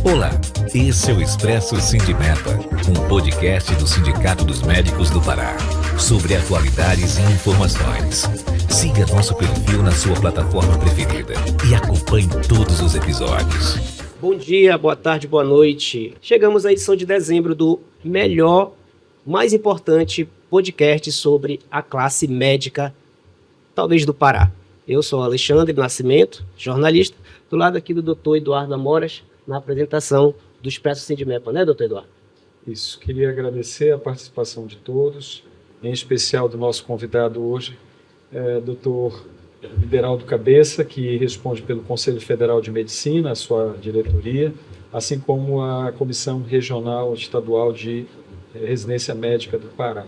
Olá, esse é o Expresso Sindimepa, um podcast do Sindicato dos Médicos do Pará, sobre atualidades e informações. Siga nosso perfil na sua plataforma preferida e acompanhe todos os episódios. Bom dia, boa tarde, boa noite. Chegamos à edição de dezembro do melhor, mais importante podcast sobre a classe médica, talvez do Pará. Eu sou Alexandre Nascimento, jornalista, do lado aqui do Dr. Eduardo Amoras, na apresentação do Expresso Sindimepa, né, doutor Eduardo? Isso, queria agradecer a participação de todos, em especial do nosso convidado hoje, doutor Ideraldo Cabeça, que responde pelo Conselho Federal de Medicina, a sua diretoria, assim como a Comissão Regional Estadual de Residência Médica do Pará.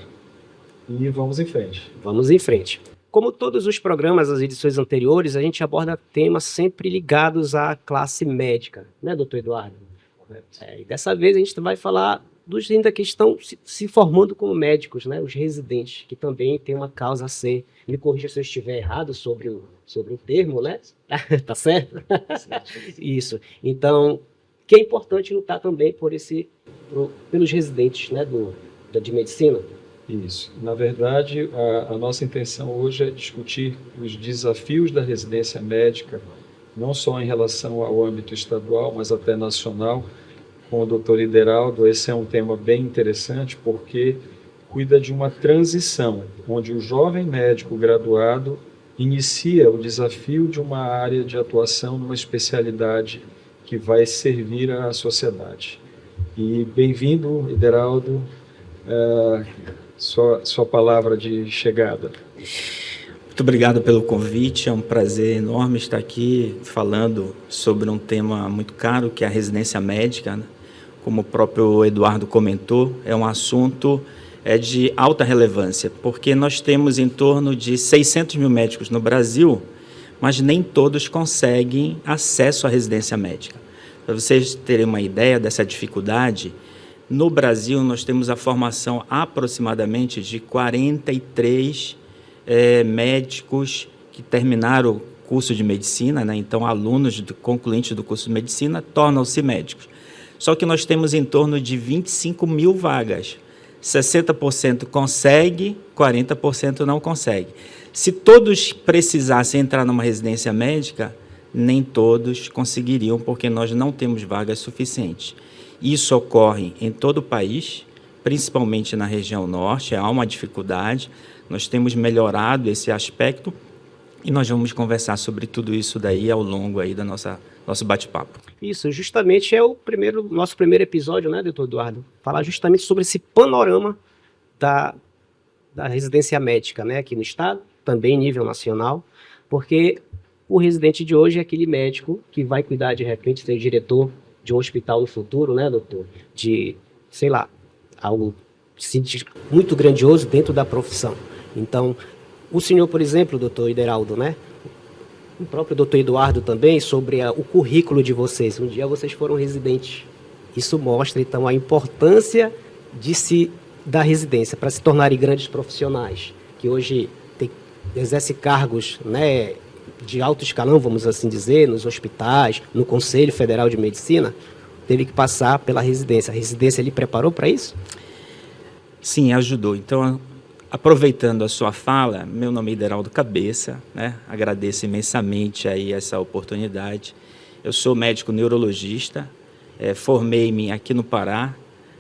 E vamos em frente. Vamos em frente. Como todos os programas, as edições anteriores, a gente aborda temas sempre ligados à classe médica, né, doutor Eduardo? Correto. E dessa vez a gente vai falar dos ainda que estão se formando como médicos, né, os residentes, que também tem uma causa a ser. Me corrija se eu estiver errado sobre o termo, né? Tá certo? Isso. Então, que é importante lutar também pelos residentes, né, de medicina. Isso. Na verdade, a nossa intenção hoje é discutir os desafios da residência médica, não só em relação ao âmbito estadual, mas até nacional, com o doutor Ideraldo. Esse é um tema bem interessante porque cuida de uma transição, onde o jovem médico graduado inicia o desafio de uma área de atuação numa especialidade que vai servir à sociedade. E bem-vindo, Ideraldo. Sua palavra de chegada. Muito obrigado pelo convite, é um prazer enorme estar aqui falando sobre um tema muito caro, que é a residência médica, né? Como o próprio Eduardo comentou, é um assunto de alta relevância, porque nós temos em torno de 600 mil médicos no Brasil, mas nem todos conseguem acesso à residência médica. Para vocês terem uma ideia dessa dificuldade, no Brasil, nós temos a formação aproximadamente de 43 médicos que terminaram o curso de medicina, né? Então, alunos concluintes do curso de medicina tornam-se médicos. Só que nós temos em torno de 25 mil vagas. 60% consegue, 40% não consegue. Se todos precisassem entrar numa residência médica, nem todos conseguiriam, porque nós não temos vagas suficientes. Isso ocorre em todo o país, principalmente na região norte, há uma dificuldade. Nós temos melhorado esse aspecto e nós vamos conversar sobre tudo isso daí ao longo aí da nosso bate-papo. Isso, justamente é o nosso primeiro episódio, né, doutor Eduardo? Falar justamente sobre esse panorama da residência médica, né, aqui no estado, também em nível nacional, porque o residente de hoje é aquele médico que vai cuidar, de repente, ser diretor de um hospital no futuro, né, doutor? De, sei lá, algo muito grandioso dentro da profissão. Então, o senhor, por exemplo, doutor Ideraldo, né? O próprio doutor Eduardo também, sobre o currículo de vocês. Um dia vocês foram residentes. Isso mostra, então, a importância da residência para se tornarem grandes profissionais, que hoje exercem cargos, né, de alto escalão, vamos assim dizer, nos hospitais, no Conselho Federal de Medicina, teve que passar pela residência. A residência lhe preparou para isso? Sim, ajudou. Então, aproveitando a sua fala, meu nome é Ideraldo Cabeça, né? Agradeço imensamente aí essa oportunidade. Eu sou médico neurologista, formei-me aqui no Pará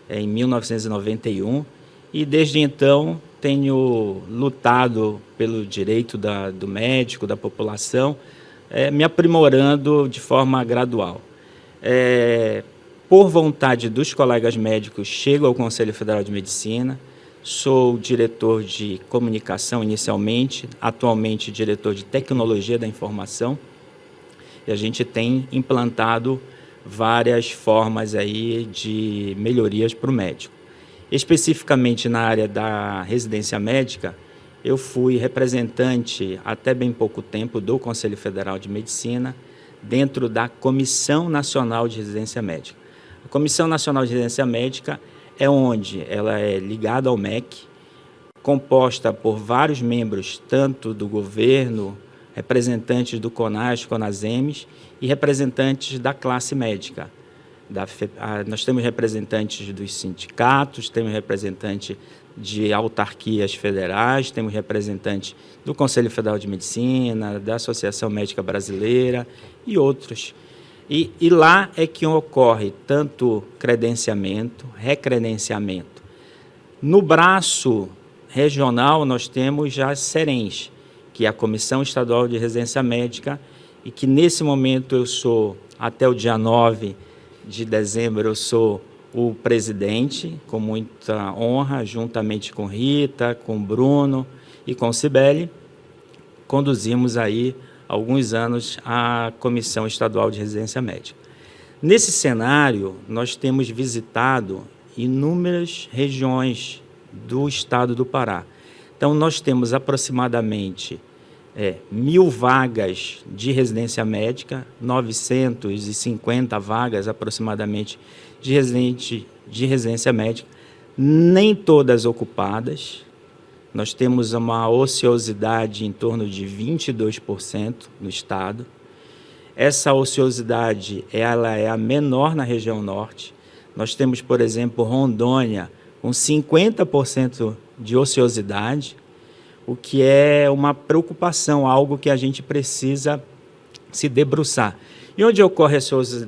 em 1991 e desde então tenho lutado pelo direito do médico, da população, me aprimorando de forma gradual. Por vontade dos colegas médicos, chego ao Conselho Federal de Medicina, sou diretor de comunicação inicialmente, atualmente diretor de tecnologia da informação, e a gente tem implantado várias formas aí de melhorias para o médico. Especificamente na área da residência médica, eu fui representante, até bem pouco tempo, do Conselho Federal de Medicina, dentro da Comissão Nacional de Residência Médica. A Comissão Nacional de Residência Médica é onde ela é ligada ao MEC, composta por vários membros, tanto do governo, representantes do CONAS, CONASEMES e representantes da classe médica. nós temos representantes dos sindicatos, temos representantes de autarquias federais, temos representantes do Conselho Federal de Medicina, da Associação Médica Brasileira e outros. E lá é que ocorre tanto credenciamento, recredenciamento. No braço regional, nós temos já a CERENS, que é a Comissão Estadual de Residência Médica, e que nesse momento eu sou, até o dia 9 de dezembro, eu sou o presidente, com muita honra, juntamente com Rita, com Bruno e com Cibele, conduzimos aí há alguns anos a Comissão Estadual de Residência Médica. Nesse cenário, nós temos visitado inúmeras regiões do estado do Pará. Então, nós temos aproximadamente 1.000 vagas de residência médica, 950 vagas aproximadamente de residência médica, nem todas ocupadas. Nós temos uma ociosidade em torno de 22% no estado. Essa ociosidade ela é a menor na região norte. Nós temos, por exemplo, Rondônia com 50% de ociosidade, o que é uma preocupação, algo que a gente precisa se debruçar. E onde ocorre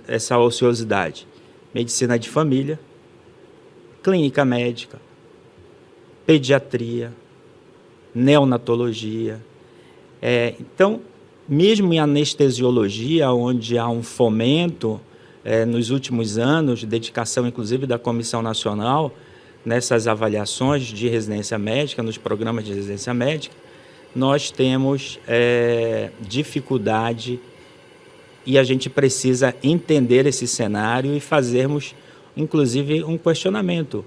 essa ociosidade? Medicina de família, clínica médica, pediatria, neonatologia. Então, mesmo em anestesiologia, onde há um fomento nos últimos anos, dedicação inclusive da Comissão Nacional, nessas avaliações de residência médica, nos programas de residência médica, nós temos dificuldade e a gente precisa entender esse cenário e fazermos, inclusive, um questionamento.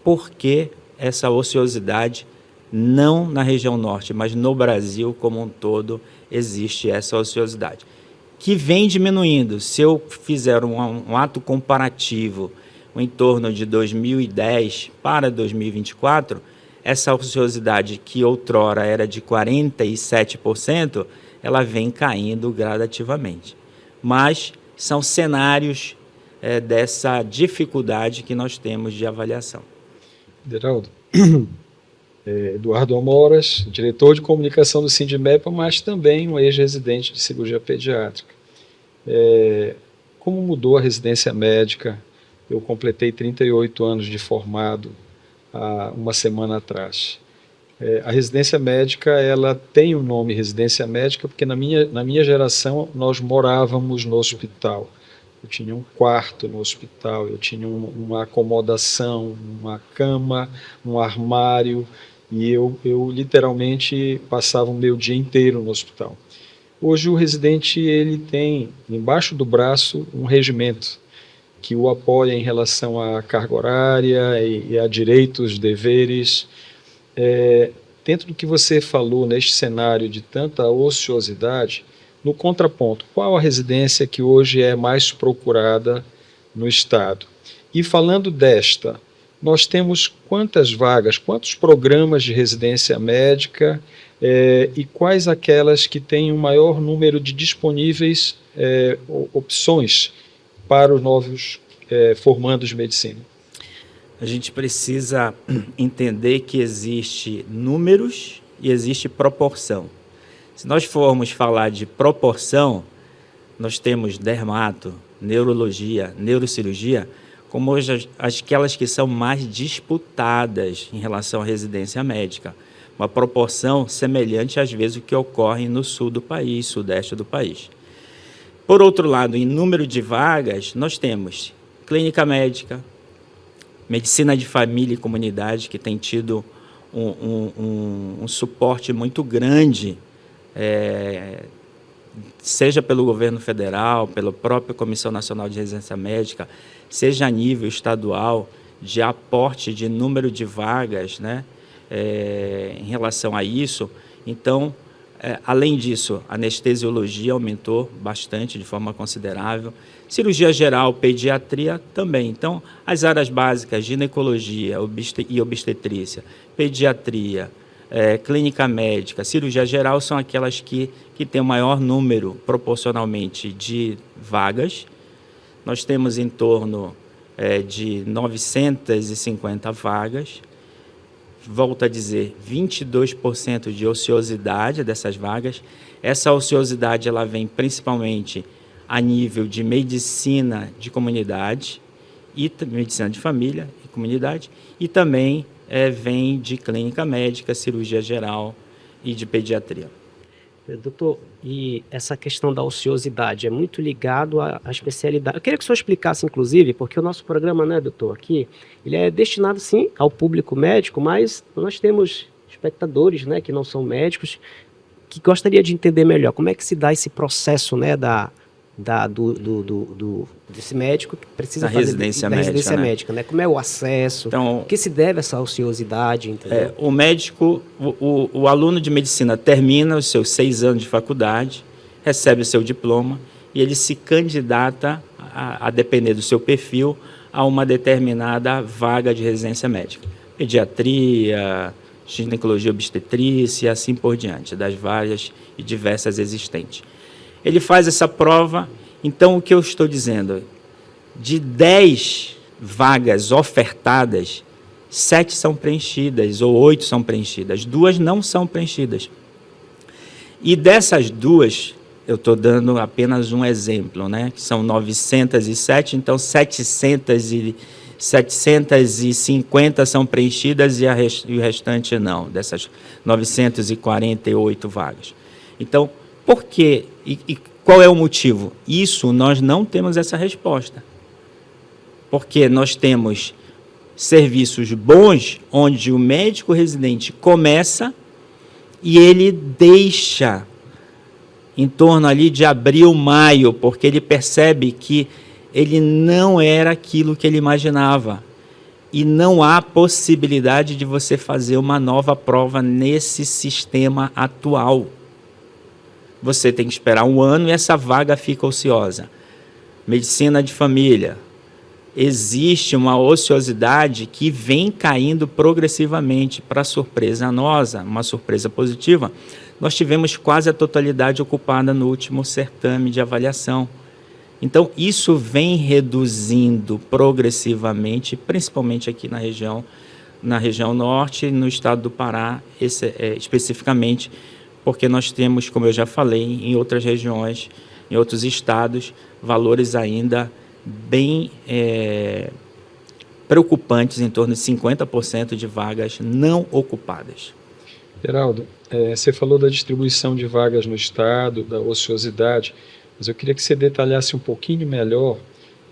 Por que essa ociosidade, não na região norte, mas no Brasil como um todo, existe essa ociosidade? Que vem diminuindo. Se eu fizer um ato comparativo em torno de 2010 para 2024, essa ociosidade que outrora era de 47%, ela vem caindo gradativamente. Mas são cenários dessa dificuldade que nós temos de avaliação. Deraldo, Eduardo Amoras, diretor de comunicação do Sindimepa, mas também um ex-residente de cirurgia pediátrica. Como mudou a residência médica? Eu completei 38 anos de formado há uma semana atrás. A residência médica, ela tem o nome residência médica porque na minha geração nós morávamos no hospital. Eu tinha um quarto no hospital, eu tinha uma acomodação, uma cama, um armário, e eu literalmente passava o meu dia inteiro no hospital. Hoje o residente ele tem embaixo do braço um regimento que o apoia em relação à carga horária e a direitos, deveres. Dentro do que você falou neste cenário de tanta ociosidade, no contraponto, qual a residência que hoje é mais procurada no estado? E falando desta, nós temos quantas vagas, quantos programas de residência médica e quais aquelas que têm o maior número de disponíveis opções para os novos formandos de medicina? A gente precisa entender que existe números e existe proporção. Se nós formos falar de proporção, nós temos dermato, neurologia, neurocirurgia, como hoje aquelas que são mais disputadas em relação à residência médica. Uma proporção semelhante, às vezes, ao que ocorre no sul do país, sudeste do país. Por outro lado, em número de vagas, nós temos clínica médica, medicina de família e comunidade, que tem tido um suporte muito grande, seja pelo governo federal, pela própria Comissão Nacional de Residência Médica, seja a nível estadual, de aporte de número de vagas, né, em relação a isso. Então, além disso, a anestesiologia aumentou bastante, de forma considerável. Cirurgia geral, pediatria também. Então, as áreas básicas, ginecologia e obstetrícia, pediatria, clínica médica, cirurgia geral, são aquelas que têm o maior número, proporcionalmente, de vagas. nós temos em torno de 950 vagas, volto a dizer, 22% de ociosidade dessas vagas. Essa ociosidade ela vem principalmente a nível de medicina de comunidade, e medicina de família e comunidade, e também vem de clínica médica, cirurgia geral e de pediatria. Doutor, e essa questão da ociosidade é muito ligado à especialidade. Eu queria que o senhor explicasse, inclusive, porque o nosso programa, né, doutor, aqui, ele é destinado, sim, ao público médico, mas nós temos espectadores, né, que não são médicos, que gostaria de entender melhor como é que se dá esse processo, né, desse médico que precisa fazer residência médica, né? Como é o acesso, então, o que se deve a essa ociosidade, entendeu? O médico, o aluno de medicina termina os seus 6 anos de faculdade, recebe o seu diploma e ele se candidata, a depender do seu perfil, a uma determinada vaga de residência médica. Pediatria, ginecologia, obstetrícia e assim por diante, das várias e diversas existentes. Ele faz essa prova, então o que eu estou dizendo? De 10 vagas ofertadas, 7 são preenchidas, ou 8 são preenchidas, 2 não são preenchidas. E dessas 2, eu estou dando apenas um exemplo, né? Que são 907, então 750 são preenchidas e o restante não, dessas 948 vagas. Então, por quê? E qual é o motivo? Isso nós não temos essa resposta. Porque nós temos serviços bons onde o médico residente começa e ele deixa em torno ali de abril, maio, porque ele percebe que ele não era aquilo que ele imaginava. E não há possibilidade de você fazer uma nova prova nesse sistema atual. Você tem que esperar 1 ano e essa vaga fica ociosa. Medicina de família. Existe uma ociosidade que vem caindo progressivamente. Para surpresa nossa, uma surpresa positiva, nós tivemos quase a totalidade ocupada no último certame de avaliação. Então, isso vem reduzindo progressivamente, principalmente aqui na região norte e no estado do Pará, especificamente, porque nós temos, como eu já falei, em outras regiões, em outros estados, valores ainda bem preocupantes, em torno de 50% de vagas não ocupadas. Geraldo, você falou da distribuição de vagas no estado, da ociosidade, mas eu queria que você detalhasse um pouquinho melhor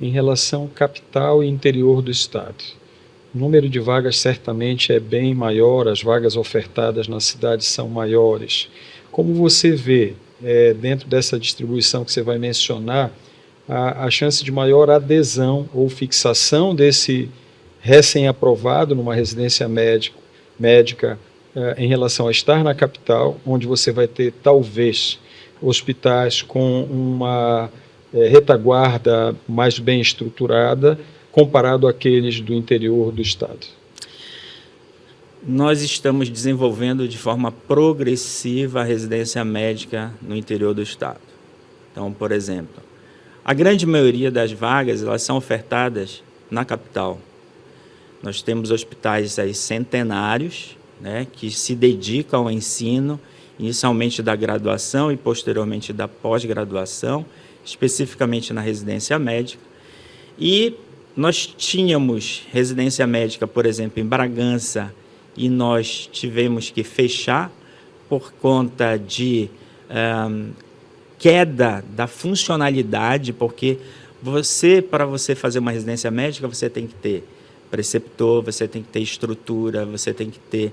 em relação ao capital e interior do estado. O número de vagas certamente é bem maior, as vagas ofertadas na cidade são maiores. Como você vê, dentro dessa distribuição que você vai mencionar, a chance de maior adesão ou fixação desse recém-aprovado numa residência médica em relação a estar na capital, onde você vai ter, talvez, hospitais com uma retaguarda mais bem estruturada, comparado àqueles do interior do estado? Nós estamos desenvolvendo de forma progressiva a residência médica no interior do estado. Então, por exemplo, a grande maioria das vagas elas são ofertadas na capital. Nós temos hospitais aí centenários, né, que se dedicam ao ensino, inicialmente da graduação e posteriormente da pós-graduação, especificamente na residência médica. E nós tínhamos residência médica, por exemplo, em Bragança, e nós tivemos que fechar por conta de queda da funcionalidade, porque para você fazer uma residência médica, você tem que ter preceptor, você tem que ter estrutura, você tem que ter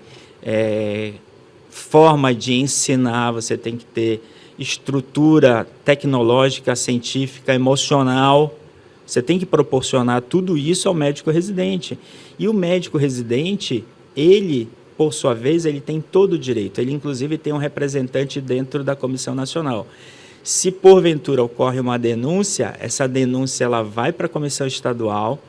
forma de ensinar, você tem que ter estrutura tecnológica, científica, emocional. Você tem que proporcionar tudo isso ao médico residente. E o médico residente, ele, por sua vez, ele tem todo o direito. Ele, inclusive, tem um representante dentro da Comissão Nacional. Se, porventura, ocorre uma denúncia, essa denúncia ela vai para a Comissão Estadual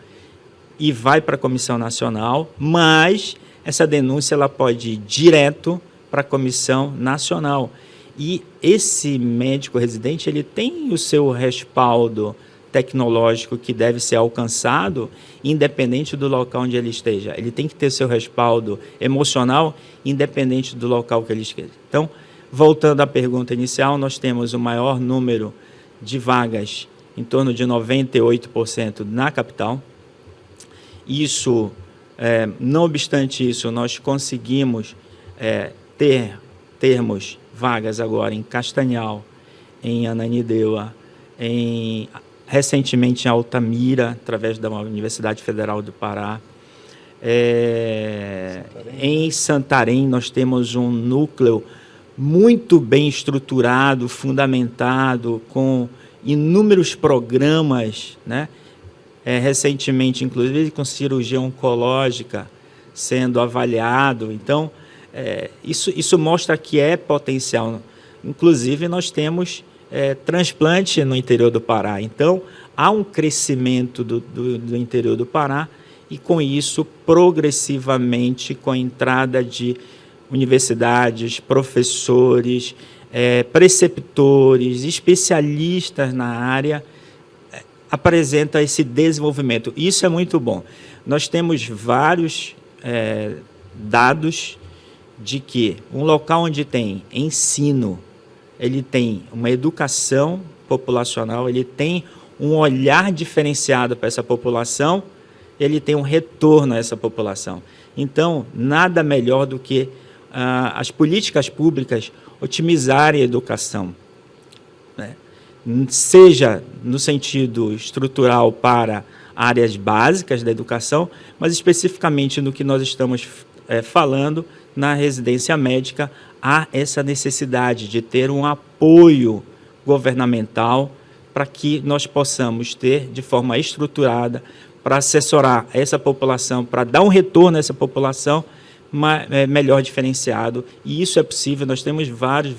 e vai para a Comissão Nacional, mas essa denúncia ela pode ir direto para a Comissão Nacional. E esse médico residente ele tem o seu respaldo tecnológico que deve ser alcançado, independente do local onde ele esteja. Ele tem que ter seu respaldo emocional, independente do local que ele esteja. Então, voltando à pergunta inicial, nós temos o maior número de vagas, em torno de 98% na capital. Isso, não obstante isso, nós conseguimos termos vagas agora em Castanhal, em Ananindeua, recentemente em Altamira, através da Universidade Federal do Pará. Em Santarém, nós temos um núcleo muito bem estruturado, fundamentado, com inúmeros programas, né? Recentemente, inclusive, com cirurgia oncológica sendo avaliado. Então, isso mostra que é potencial. Inclusive, nós temos transplante no interior do Pará. Então, há um crescimento do interior do Pará e, com isso, progressivamente, com a entrada de universidades, professores, preceptores, especialistas na área, apresenta esse desenvolvimento. Isso é muito bom. Nós temos vários dados de que um local onde tem ensino, ele tem uma educação populacional, ele tem um olhar diferenciado para essa população, ele tem um retorno a essa população. Então, nada melhor do que as políticas públicas otimizarem a educação, né? Seja no sentido estrutural para áreas básicas da educação, mas especificamente no que nós estamos falando, na residência médica, há essa necessidade de ter um apoio governamental para que nós possamos ter, de forma estruturada, para assessorar essa população, para dar um retorno a essa população melhor diferenciado. E isso é possível, nós temos vários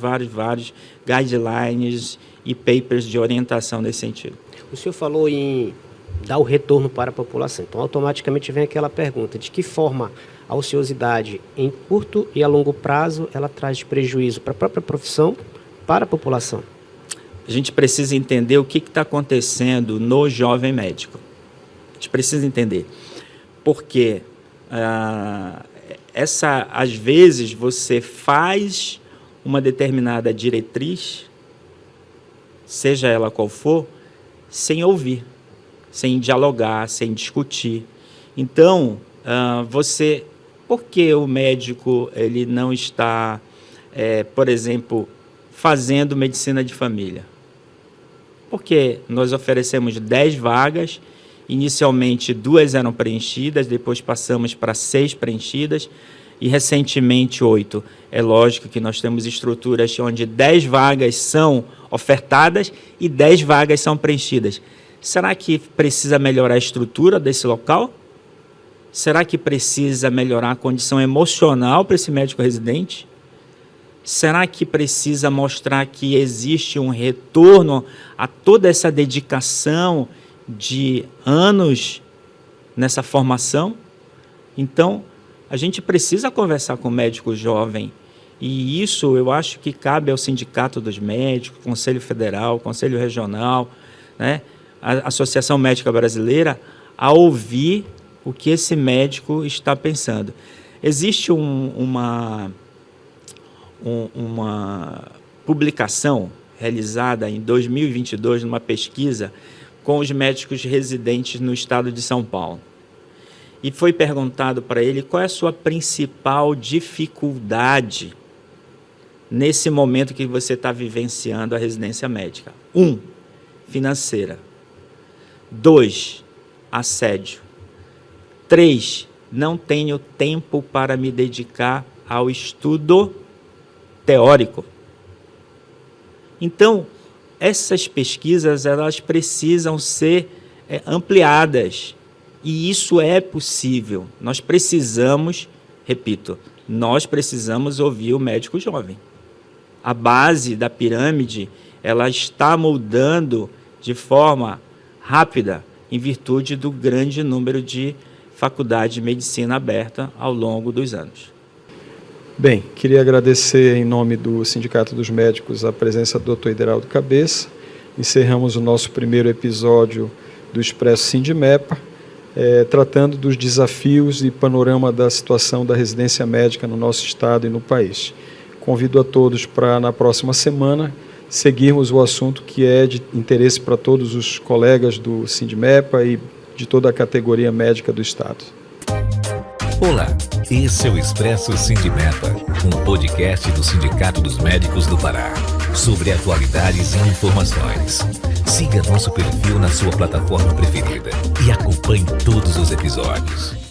guidelines e papers de orientação nesse sentido. O senhor falou em dar o retorno para a população, então automaticamente vem aquela pergunta, de que forma a ociosidade em curto e a longo prazo ela traz prejuízo para a própria profissão, para a população? A gente precisa entender o que está acontecendo no jovem médico. A gente precisa entender. Porque às vezes você faz uma determinada diretriz, seja ela qual for, sem ouvir, sem dialogar, sem discutir. Então, por que o médico ele não está, por exemplo, fazendo medicina de família? Porque nós oferecemos 10 vagas, inicialmente 2 eram preenchidas, depois passamos para 6 preenchidas e recentemente 8. É lógico que nós temos estruturas onde 10 vagas são ofertadas e 10 vagas são preenchidas. Será que precisa melhorar a estrutura desse local? Será que precisa melhorar a condição emocional para esse médico residente? Será que precisa mostrar que existe um retorno a toda essa dedicação de anos nessa formação? Então, a gente precisa conversar com o médico jovem, e isso eu acho que cabe ao Sindicato dos Médicos, Conselho Federal, Conselho Regional, né, a Associação Médica Brasileira, a ouvir o que esse médico está pensando. Existe uma publicação realizada em 2022, numa pesquisa com os médicos residentes no estado de São Paulo. E foi perguntado para ele qual é a sua principal dificuldade nesse momento que você está vivenciando a residência médica. 1, financeira. 2, assédio. 3, não tenho tempo para me dedicar ao estudo teórico. Então, essas pesquisas elas precisam ser ampliadas, e isso é possível. Nós precisamos, repito, nós precisamos ouvir o médico jovem. A base da pirâmide ela está mudando de forma rápida em virtude do grande número de faculdades de medicina aberta ao longo dos anos. Bem, queria agradecer em nome do Sindicato dos Médicos a presença do Dr. Ideraldo Cabeça encerramos o nosso primeiro episódio do Expresso Sindimepa, tratando dos desafios e panorama da situação da residência médica no nosso estado e no país. Convido a todos para, na próxima semana, seguirmos o assunto que é de interesse para todos os colegas do Sindimepa e de toda a categoria médica do estado. Olá, esse é o Expresso Sindimepa, um podcast do Sindicato dos Médicos do Pará, sobre atualidades e informações. Siga nosso perfil na sua plataforma preferida e acompanhe todos os episódios.